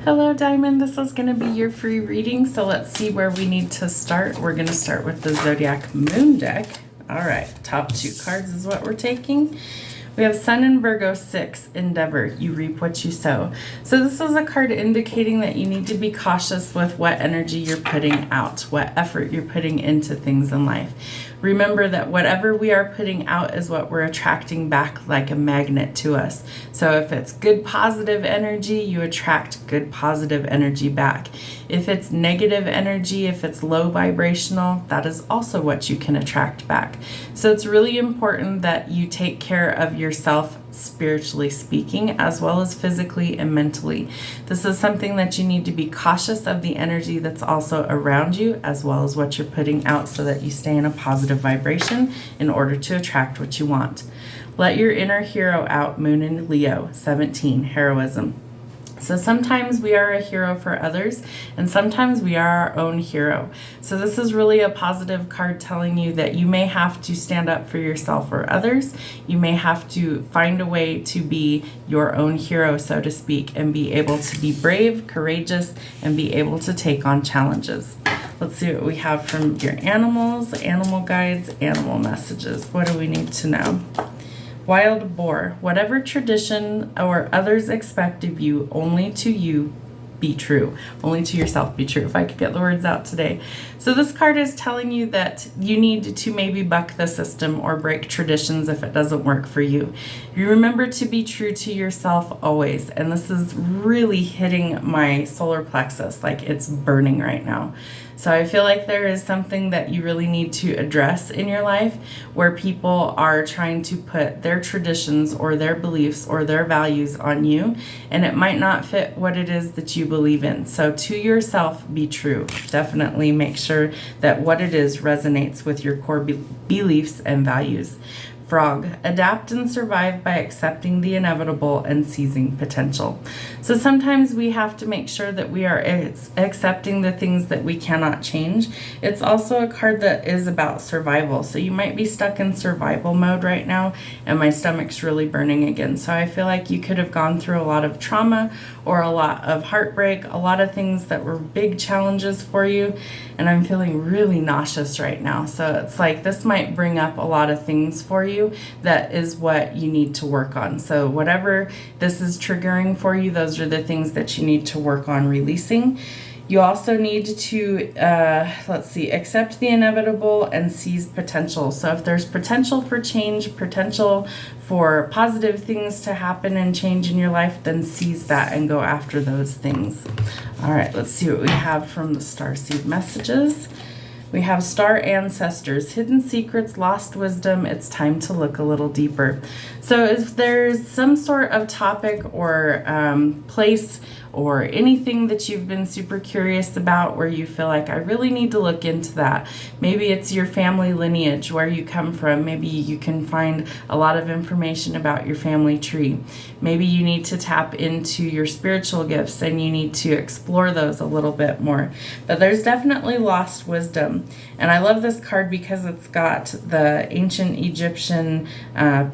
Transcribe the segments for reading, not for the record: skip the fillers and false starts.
Hello Diamond, this is going to be your free reading, so let's see where we need to start. We're going to start with the Zodiac Moon deck. Alright, top two cards is what we're taking. We have Sun in Virgo 6, Endeavor, you reap what you sow. So this is a card indicating that you need to be cautious with what energy you're putting out, what effort you're putting into things in life. Remember that whatever we are putting out is what we're attracting back like a magnet to us. So if it's good positive energy, you attract good positive energy back. If it's negative energy, if it's low vibrational, that is also what you can attract back. So it's really important that you take care of yourself, spiritually speaking, as well as physically and mentally. This is something that you need to be cautious of, the energy that's also around you, as well as what you're putting out, so that you stay in a positive vibration in order to attract what you want. Let your inner hero out, Moon in Leo, 17, heroism. So sometimes we are a hero for others, and sometimes we are our own hero. So this is really a positive card telling you that you may have to stand up for yourself or others. You may have to find a way to be your own hero, so to speak, and be able to be brave, courageous, and be able to take on challenges. Let's see what we have from your animals, animal guides, animal messages. What do we need to know? Wild boar, whatever tradition or others expect of you, only to you be true. Only to yourself be true, if I could get the words out today. So this card is telling you that you need to maybe buck the system or break traditions if it doesn't work for you. You remember to be true to yourself always. And this is really hitting my solar plexus, like it's burning right now. So I feel like there is something that you really need to address in your life, where people are trying to put their traditions or their beliefs or their values on you, and it might not fit what it is that you believe in. So to yourself, be true. Definitely make sure that what it is resonates with your core beliefs and values. Frog, adapt and survive by accepting the inevitable and seizing potential. So sometimes we have to make sure that we are accepting the things that we cannot change. It's also a card that is about survival. So you might be stuck in survival mode right now, and my stomach's really burning again. So I feel like you could have gone through a lot of trauma or a lot of heartbreak, a lot of things that were big challenges for you, and I'm feeling really nauseous right now. So it's like this might bring up a lot of things for you. That is what you need to work on. So whatever this is triggering for you, those are the things that you need to work on releasing. You also need to, accept the inevitable and seize potential. So if there's potential for change, potential for positive things to happen and change in your life, then seize that and go after those things. All right, let's see what we have from the Starseed messages. We have Star Ancestors, Hidden Secrets, Lost Wisdom. It's time to look a little deeper. So if there's some sort of topic or place or anything that you've been super curious about where you feel like I really need to look into that. Maybe it's your family lineage, where you come from. Maybe you can find a lot of information about your family tree. Maybe you need to tap into your spiritual gifts and you need to explore those a little bit more. But there's definitely lost wisdom. And I love this card because it's got the ancient Egyptian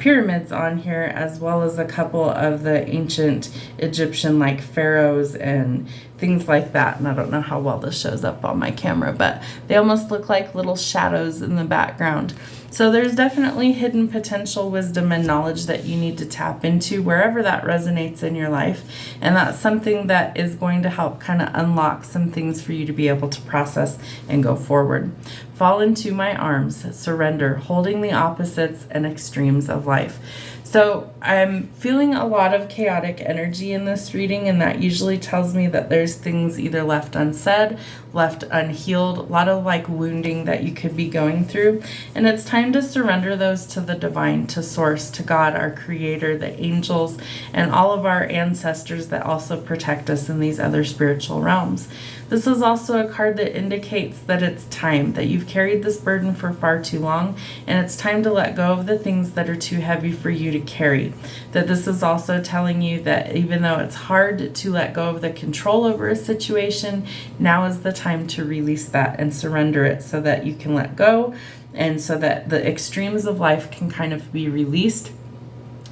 pyramids on here, as well as a couple of the ancient Egyptian like pharaohs and things like that. And I don't know how well this shows up on my camera, but they almost look like little shadows in the background. So there's definitely hidden potential, wisdom, and knowledge that you need to tap into wherever that resonates in your life. And that's something that is going to help kind of unlock some things for you to be able to process and go forward. Fall into my arms, surrender, holding the opposites and extremes of life. So I'm feeling a lot of chaotic energy in this reading, and that usually tells me that there's things either left unsaid, left unhealed, a lot of like wounding that you could be going through. And it's time to surrender those to the divine, to source, to God, our creator, the angels, and all of our ancestors that also protect us in these other spiritual realms. This is also a card that indicates that it's time, that you've carried this burden for far too long, and it's time to let go of the things that are too heavy for you to carry. That this is also telling you that even though it's hard to let go of the control over a situation, now is the time to release that and surrender it, so that you can let go, and so that the extremes of life can kind of be released.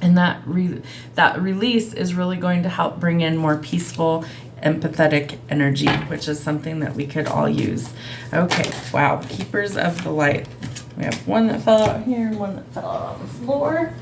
And that release is really going to help bring in more peaceful empathetic energy, which is something that we could all use. Okay, wow, keepers of the light. We have one that fell out here and one that fell out on the floor.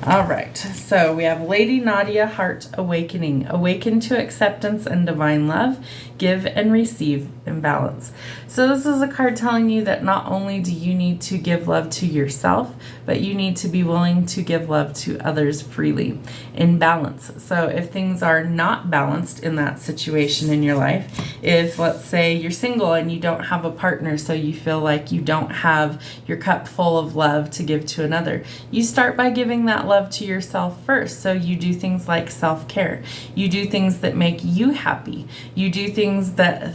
All right, so we have Lady Nadia, Heart Awakening. Awaken to acceptance and divine love. Give and receive in balance. So this is a card telling you that not only do you need to give love to yourself, but you need to be willing to give love to others freely in balance. So if things are not balanced in that situation in your life, if let's say you're single and you don't have a partner, so you feel like you don't have your cup full of love to give to another, you start by giving that love to yourself first. So you do things like self-care. You do things that make you happy. You do things that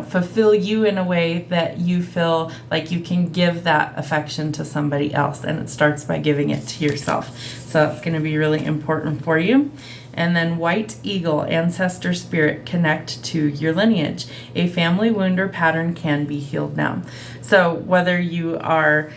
fulfill you in a way that you feel like you can give that affection to somebody else, and it starts by giving it to yourself. So that's going to be really important for you. And then White Eagle, Ancestor Spirit, connect to your lineage. A family wound or pattern can be healed now. So whether you are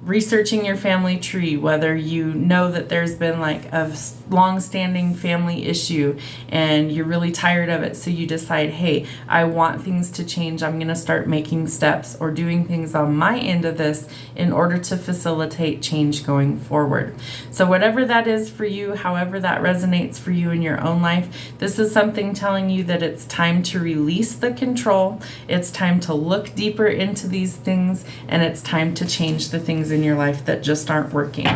researching your family tree, whether you know that there's been like a long-standing family issue and you're really tired of it, so you decide, hey, I want things to change. I'm going to start making steps or doing things on my end of this in order to facilitate change going forward. So whatever that is for you, however that resonates for you in your own life, this is something telling you that it's time to release the control. It's time to look deeper into these things, and it's time to change the things in your life that just aren't working.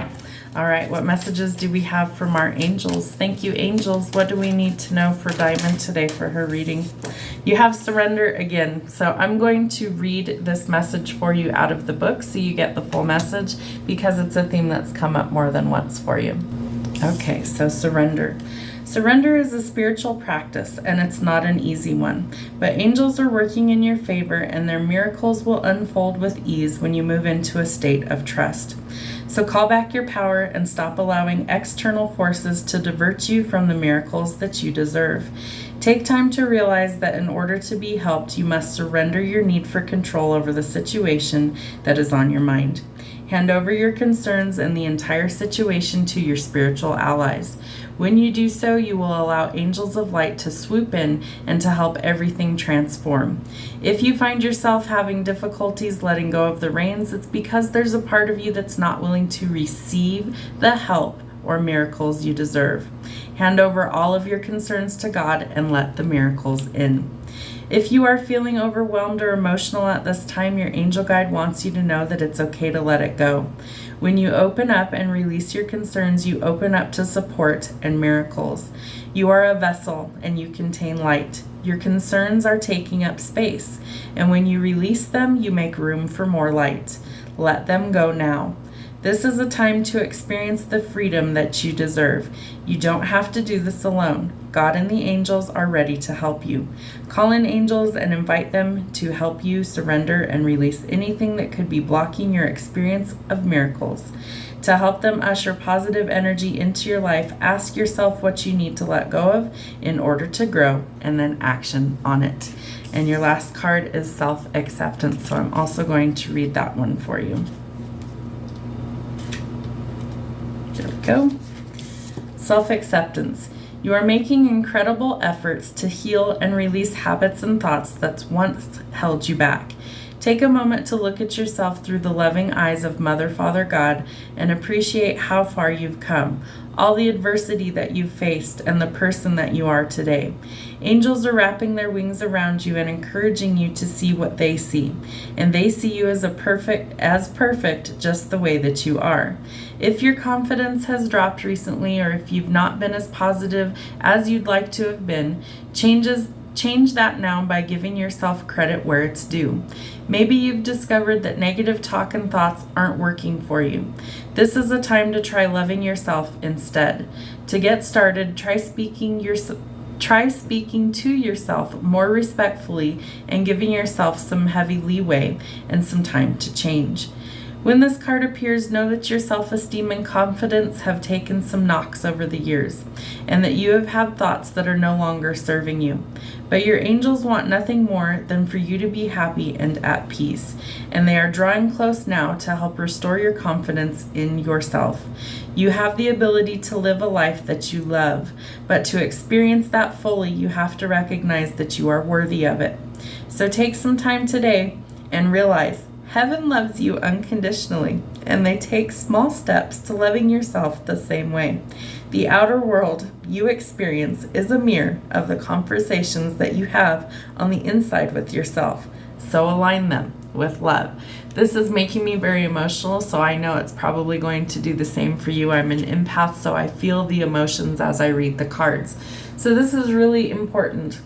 All right, what messages do we have from our angels? Thank you, angels. What do we need to know for Diamond today for her reading? You have surrender again. So I'm going to read this message for you out of the book so you get the full message, because it's a theme that's come up more than once for you. Okay, so surrender. Surrender is a spiritual practice, and it's not an easy one, but angels are working in your favor, and their miracles will unfold with ease when you move into a state of trust. So call back your power and stop allowing external forces to divert you from the miracles that you deserve. Take time to realize that in order to be helped, you must surrender your need for control over the situation that is on your mind. Hand over your concerns and the entire situation to your spiritual allies. When you do so, you will allow angels of light to swoop in and to help everything transform. If you find yourself having difficulties letting go of the reins, it's because there's a part of you that's not willing to receive the help or miracles you deserve. Hand over all of your concerns to God and let the miracles in. If you are feeling overwhelmed or emotional at this time, your angel guide wants you to know that it's okay to let it go. When you open up and release your concerns, you open up to support and miracles. You are a vessel and you contain light. Your concerns are taking up space, and when you release them, you make room for more light. Let them go now. This is a time to experience the freedom that you deserve. You don't have to do this alone. God and the angels are ready to help you. Call in angels and invite them to help you surrender and release anything that could be blocking your experience of miracles. To help them usher positive energy into your life, ask yourself what you need to let go of in order to grow, and then action on it. And your last card is self-acceptance, so I'm also going to read that one for you. There we go. Self-acceptance. You are making incredible efforts to heal and release habits and thoughts that once held you back. Take a moment to look at yourself through the loving eyes of Mother, Father, God, and appreciate how far you've come, all the adversity that you've faced, and the person that you are today. Angels are wrapping their wings around you and encouraging you to see what they see, and they see you as perfect just the way that you are. If your confidence has dropped recently, or if you've not been as positive as you'd like to have been, change that now by giving yourself credit where it's due. Maybe you've discovered that negative talk and thoughts aren't working for you. This is a time to try loving yourself instead. To get started, try speaking to yourself more respectfully and giving yourself some heavy leeway and some time to change. When this card appears, know that your self-esteem and confidence have taken some knocks over the years, and that you have had thoughts that are no longer serving you. But your angels want nothing more than for you to be happy and at peace, and they are drawing close now to help restore your confidence in yourself. You have the ability to live a life that you love, but to experience that fully, you have to recognize that you are worthy of it. So take some time today and realize heaven loves you unconditionally, and they take small steps to loving yourself the same way. The outer world you experience is a mirror of the conversations that you have on the inside with yourself. So align them with love. This is making me very emotional, so I know it's probably going to do the same for you. I'm an empath, so I feel the emotions as I read the cards. So this is really important,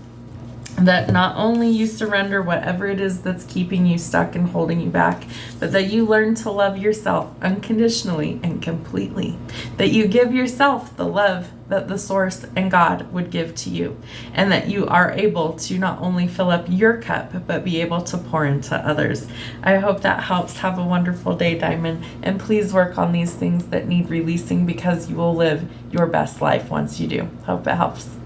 that not only you surrender whatever it is that's keeping you stuck and holding you back, but that you learn to love yourself unconditionally and completely. That you give yourself the love that the source and God would give to you. And that you are able to not only fill up your cup, but be able to pour into others. I hope that helps. Have a wonderful day, Diamond. And please work on these things that need releasing, because you will live your best life once you do. Hope it helps.